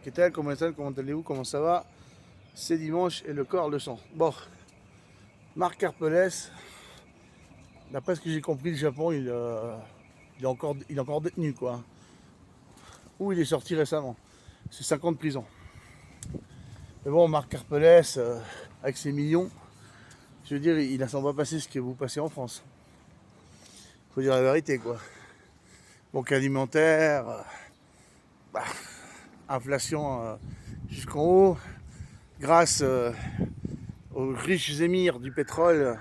¿Qué tal? ¿Cómo están? ¿Cómo allez-vous? Comment ça va? C'est dimanche et le corps le sent. Bon, Marc Karpeles, d'après ce que j'ai compris, le Japon, il est encore détenu, quoi. Ou il est sorti récemment. C'est 5 ans de prison. Mais bon, Marc Karpeles, avec ses millions, je veux dire, il ne s'en va passer ce que vous passez en France. Faut dire la vérité, quoi. Banque alimentaire, bah, inflation jusqu'en haut, grâce aux riches émirs du pétrole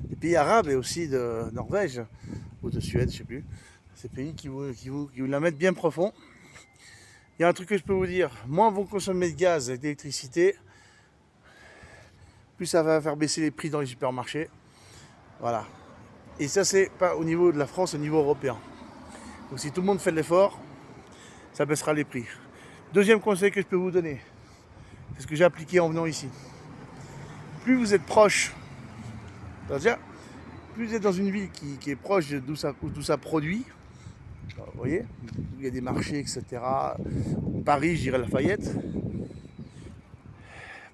des pays arabes et aussi de Norvège ou de Suède, je sais plus. Ces pays qui vous la mettent bien profond. Il y a un truc que je peux vous dire, moins vous consommez de gaz et d'électricité, plus ça va faire baisser les prix dans les supermarchés. Voilà. Et ça, c'est pas au niveau de la France, au niveau européen. Donc si tout le monde fait de l'effort, ça baissera les prix. Deuxième conseil que je peux vous donner, c'est ce que j'ai appliqué en venant ici. Plus vous êtes proche, c'est-à-dire, plus vous êtes dans une ville qui est proche d'où ça produit, vous voyez, il y a des marchés, etc. Paris, je dirais Lafayette.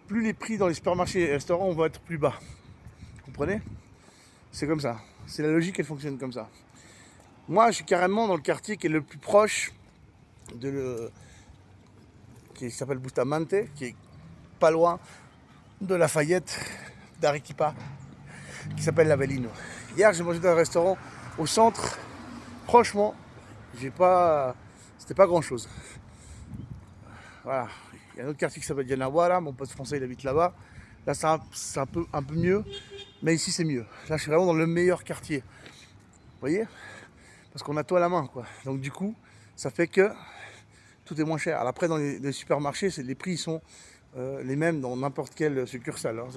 Plus les prix dans les supermarchés et les restaurants vont être plus bas. Vous comprenez? C'est comme ça. C'est la logique, elle fonctionne comme ça. Moi, je suis carrément dans le quartier qui est le plus proche qui s'appelle Bustamante, qui est pas loin de Lafayette, d'Arequipa, qui s'appelle l'Avellino. Hier, j'ai mangé dans un restaurant au centre. Franchement, c'était pas grand chose. Voilà. Il y a un autre quartier qui s'appelle Yanawara, mon pote français il habite là-bas. Là, c'est un peu mieux, mais ici c'est mieux. Là, je suis vraiment dans le meilleur quartier. Vous voyez? Parce qu'on a tout à la main, quoi. Donc du coup, ça fait que tout est moins cher. Alors, après, dans les supermarchés, les prix sont les mêmes dans n'importe quelle succursale. Hein.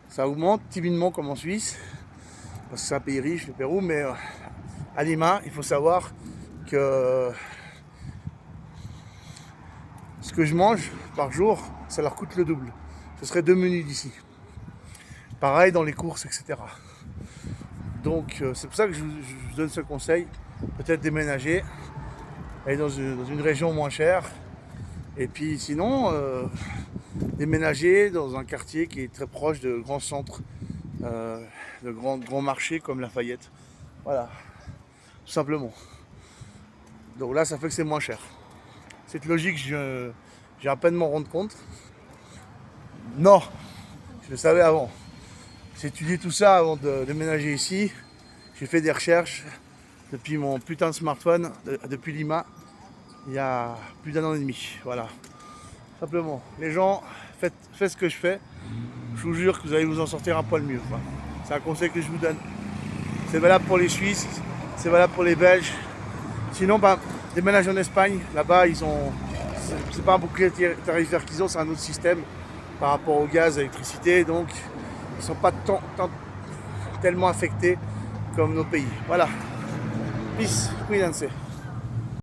Ça augmente timidement comme en Suisse, parce que c'est un pays riche, le Pérou, mais à Lima, il faut savoir que ce que je mange par jour, ça leur coûte le double. Ce serait 2 menus d'ici. Pareil dans les courses, etc. Donc c'est pour ça que je vous donne ce conseil. Peut-être déménager, aller dans une région moins chère. Et puis sinon, déménager dans un quartier qui est très proche de grands centres, de grands marchés comme Lafayette. Voilà, tout simplement. Donc là, ça fait que c'est moins cher. Cette logique, j'ai à peine m'en rendre compte. Non, je le savais avant. J'ai étudié tout ça avant de déménager ici. J'ai fait des recherches depuis mon putain de smartphone, depuis Lima, il y a plus d'1 an et demi. Voilà. Simplement, les gens, faites ce que je fais. Je vous jure que vous allez vous en sortir un poil mieux. C'est un conseil que je vous donne. C'est valable pour les Suisses, c'est valable pour les Belges. Sinon, déménager en Espagne. Là-bas, c'est pas un bouclier tarifaire qu'ils ont, c'est un autre système par rapport au gaz, à l'électricité. Donc, ils ne sont pas tellement affectés comme nos pays. Voilà. Peace, cuídense.